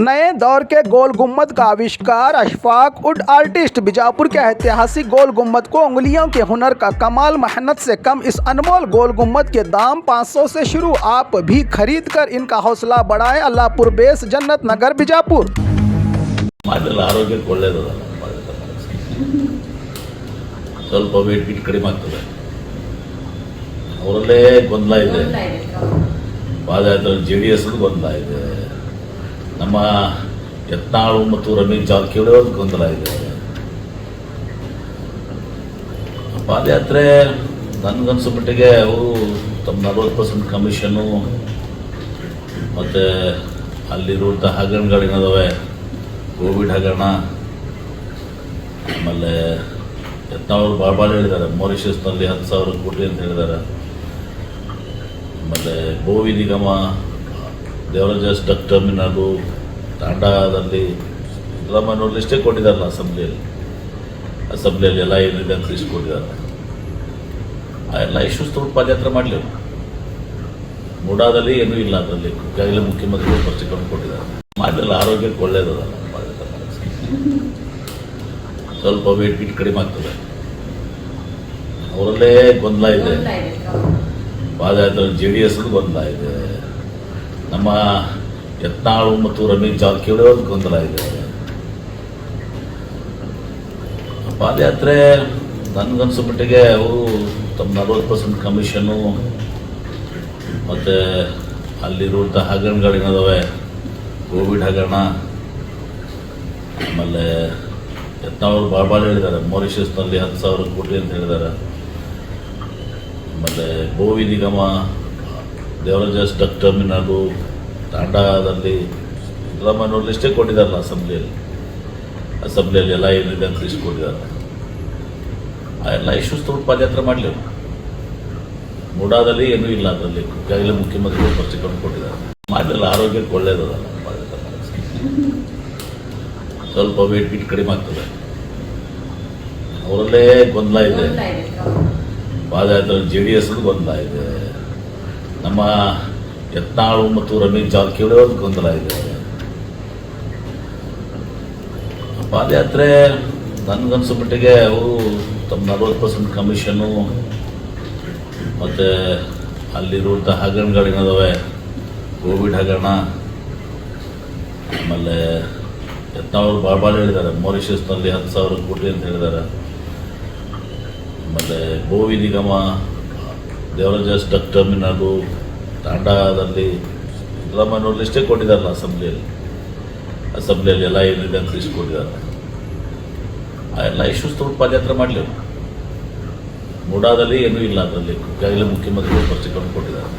नए दौर के गोल गुम्बद का आविष्कार अशफाक वुड आर्टिस्ट बीजापुर के ऐतिहासिक गोल गुम्बद को उंगलियों के हुनर का कमाल, मेहनत से कम इस अनमोल गोल गुम्बद के दाम 500 से शुरू। आप भी खरीद कर इनका हौसला बढ़ाएं। अल्लाहपुर बेस, जन्नत नगर, बीजापुर। ಆರೋಗ್ಯಕ್ಕೆ ಒಳ್ಳೆಯದಲ್ಲ ಸ್ವಲ್ಪ ವೇಟ್ ಗಿಟ್ ಕಡಿಮೆ ಆಗ್ತದೆ. ಅವರಲ್ಲೇ ಗೊಂದಲ ಇದೆ. ಪಾದಯಾತ್ರೆ JDS ಗೊಂದಲ ಇದೆ. ನಮ್ಮ ಯತ್ನಾಳ್ ಮತ್ತು ರಮೇಶ್ ಜಾರಕಿಹೊಳಿ ಅವ್ರದ್ದು ಗೊಂದಲ ಇದೆ. ಪಾದಯಾತ್ರೆ ನನಗನ್ಸೋ ಮಟ್ಟಿಗೆ ಅವರು ತಮ್ಮ 40% ಕಮಿಷನ್ನು ಮತ್ತು ಅಲ್ಲಿರುವಂಥ ಹಗರಣಗಳೇನದಾವೆ, ಕೋವಿಡ್ ಹಗರಣ, ಆಮೇಲೆ ಯತ್ನಾಳ್ ಭಾಳ ಹೇಳಿದ್ದಾರೆ. ಮಾರಿಷಸ್ನಲ್ಲಿ 10,000 ಕೋಟಿ ಅಂತ ಹೇಳಿದ್ದಾರೆ. ಆಮೇಲೆ ಗೋವಿ ನಿಗಮ, ದೇವರಾಜ ಸ್ಟಕ್ ಟರ್ಮಿನಲು, ತಾಂಡಾದಲ್ಲಿ ಸಿದ್ದರಾಮಯ್ಯನವ್ರು ಲಿಸ್ಟೇ ಕೊಟ್ಟಿದ್ದಾರಲ್ಲ ಅಸೆಂಬ್ಲಿಯಲ್ಲಿ ಎಲ್ಲ ಏನಿದೆ ಅಂತ ಲಿಸ್ಟ್ ಕೊಟ್ಟಿದ್ದಾರೆ. ಆ ಎಲ್ಲ ಇಶ್ಯೂಸ್ ತೊಗೊಂಡು ಪಾದಯಾತ್ರೆ ಮಾಡಲಿ. ಮೂಡಾದಲ್ಲಿ ಏನೂ ಇಲ್ಲ, ಅದರಲ್ಲಿ ಈಗಾಗಲೇ ಮುಖ್ಯಮಂತ್ರಿಗಳು ಸ್ಪಷ್ಟೀಕರಣ ಕೊಟ್ಟಿದ್ದಾರೆ. ಮಾಡಲಿಲ್ಲ, ಆರೋಗ್ಯಕ್ಕೆ ಒಳ್ಳೆಯದಲ್ಲ ಪಾದಯಾತ್ರೆ ಮಾಡೋದು. ಸ್ವಲ್ಪ ವೇಟ್ ಗಿಟ್ ಕಡಿಮೆ ಆಗ್ತದೆ. ಅವರಲ್ಲೇ ಗೊಂದಲ ಇದೆ. ಪಾದಯಾತ್ರೆ JDS ಗೊಂದಲ ಇದೆ. ನಮ್ಮ ಯತ್ನಾಳ್ ಮತ್ತು ರಮೇಶ್ ಜಾರಕಿಹೊಳಿ ಅವ್ರದ್ದು ಗೊಂದಲ ಇದೆ. ಪಾದಯಾತ್ರೆ ನನಗನ್ಸೋ ಮಟ್ಟಿಗೆ ಅವರು ತಮ್ಮ 40% ಕಮಿಷನ್ನು ಮತ್ತು ಅಲ್ಲಿರುವಂಥ ಹಗರಣಗಳೇನದಾವೆ, ಕೋವಿಡ್ ಹಗರಣ, ಆಮೇಲೆ ಯತ್ನಾಳ್ ಭಾಳ ಹೇಳಿದ್ದಾರೆ. ಮಾರಿಷಸ್ನಲ್ಲಿ 10,000 ಕೋಟಿ ಅಂತ ಹೇಳಿದ್ದಾರೆ. ಆಮೇಲೆ ಗೋವಿ ನಿಗಮ, ದೇವರಾಜ ಸ್ಟಕ್ ಟರ್ಮಿನಲು, ತಾಂಡಾದಲ್ಲಿ ಸಿದ್ದರಾಮಯ್ಯನವ್ರು ಲಿಸ್ಟೇ ಕೊಟ್ಟಿದ್ದಾರಲ್ಲ ಅಸೆಂಬ್ಲಿಯಲ್ಲಿ ಎಲ್ಲ ಏನಿದೆ ಅಂತ ಲಿಸ್ಟ್ ಕೊಟ್ಟಿದ್ದಾರೆ. ಆ ಎಲ್ಲ ಇಶ್ಯೂಸ್ ತೊಗೊಂಡು ಪಾದಯಾತ್ರೆ ಮಾಡಲಿ. ಮೂಡಾದಲ್ಲಿ ಏನೂ ಇಲ್ಲ, ಅದರಲ್ಲಿ ಈಗಾಗಲೇ ಮುಖ್ಯಮಂತ್ರಿಗಳು ಸ್ಪಷ್ಟೀಕರಣ ಕೊಟ್ಟಿದ್ದಾರೆ. ಮಾಡಲಿಲ್ಲ, ಆರೋಗ್ಯಕ್ಕೆ ಒಳ್ಳೆಯದಲ್ಲ ಪಾದಯಾತ್ರೆ ಮಾಡೋದು. ಸ್ವಲ್ಪ ವೇಟ್ ಗಿಟ್ ಕಡಿಮೆ ಆಗ್ತದೆ. ಅವರಲ್ಲೇ ಗೊಂದಲ ಇದೆ. ಪಾದಯಾತ್ರೆ JDS ಗೊಂದಲ ಇದೆ. ನಮ್ಮ ಯತ್ನಾಳ್ ಮತ್ತು ರಮೇಶ್ ಜಾರಕಿಹೊಳಿ ಅವ್ರದ್ದು ಗೊಂದಲ ಇದೆ. ಪಾದಯಾತ್ರೆ ನನಗನ್ಸೋ ಮಟ್ಟಿಗೆ ಅವರು ತಮ್ಮ 40% ಕಮಿಷನ್ನು ಮತ್ತು ಅಲ್ಲಿರುವಂಥ ಹಗರಣಗಳೇನದಾವೆ, ಕೋವಿಡ್ ಹಗರಣ, ಆಮೇಲೆ ಯತ್ನಾಳ್ ಭಾಳ ಹೇಳಿದ್ದಾರೆ. ಮಾರಿಷಸ್ನಲ್ಲಿ 10,000 ಕೋಟಿ ಅಂತ ಹೇಳಿದ್ದಾರೆ. ಆಮೇಲೆ ಗೋವಿ ನಿಗಮ, ದೇವರಾಜ ಸ್ಟಕ್ ಟರ್ಮಿನಲು, ತಾಂಡಾದಲ್ಲಿ ಸಿದ್ದರಾಮಯ್ಯನವ್ರು ಲಿಸ್ಟೇ ಕೊಟ್ಟಿದ್ದಾರಲ್ಲ ಅಸೆಂಬ್ಲಿಯಲ್ಲಿ ಎಲ್ಲ ಏನಿದೆ ಅಂತ ಲಿಸ್ಟ್ ಕೊಟ್ಟಿದ್ದಾರೆ. ಆ ಎಲ್ಲ ಇಶ್ಯೂಸ್ ತೊಗೊಂಡು ಪಾದಯಾತ್ರೆ ಮಾಡಲಿ. ಮೂಡಾದಲ್ಲಿ ಏನೂ ಇಲ್ಲ, ಅದರಲ್ಲಿ ಈಗಾಗಲೇ ಮುಖ್ಯಮಂತ್ರಿಗಳು ಸ್ಪಷ್ಟೀಕರಣ ಕೊಟ್ಟಿದ್ದಾರೆ.